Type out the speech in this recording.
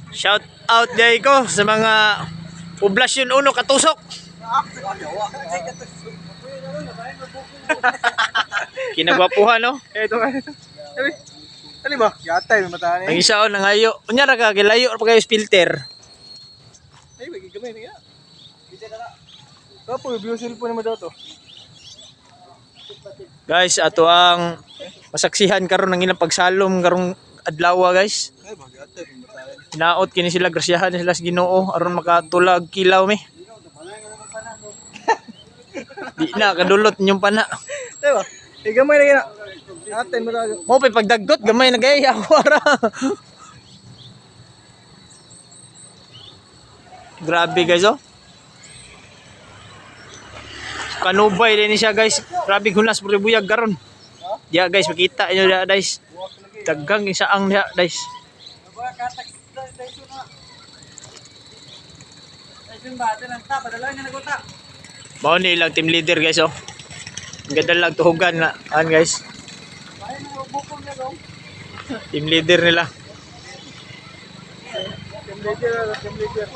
Shout out day ko sa mga Poblasyon 1 Katusok. Kinagwapuhan no. Ito nga ito. Ano ba? Yatay may mata Ang ni. isa on nangayo. Unya ra ka gilayo pa kayo filter. Ay, may gamay niya. Kapo, biusil po naman daw to. Guys, ato ang masaksihan karon ng ilang pagsalom karong adlaw guys. Ay, yatay may mata ni. Hinaot kini sila grasyahan sila sa Ginoo aron makatulag kilaw mi. Di na kadulot inyong pana. Diba? Ay, gamay na gina. Yatay mo talaga. Mo pay pagdaggot gamay na gaya wara. Grabe guys oh. Kanubay din siya guys. Grabe hunas puro buyag karon. Diya guys makita inyo diya guys. Dagang isaang diya guys. Mao ni ilang team leader guys oh. Ang ganda lang tuhugan nga guys. Team leader nila. Team leader.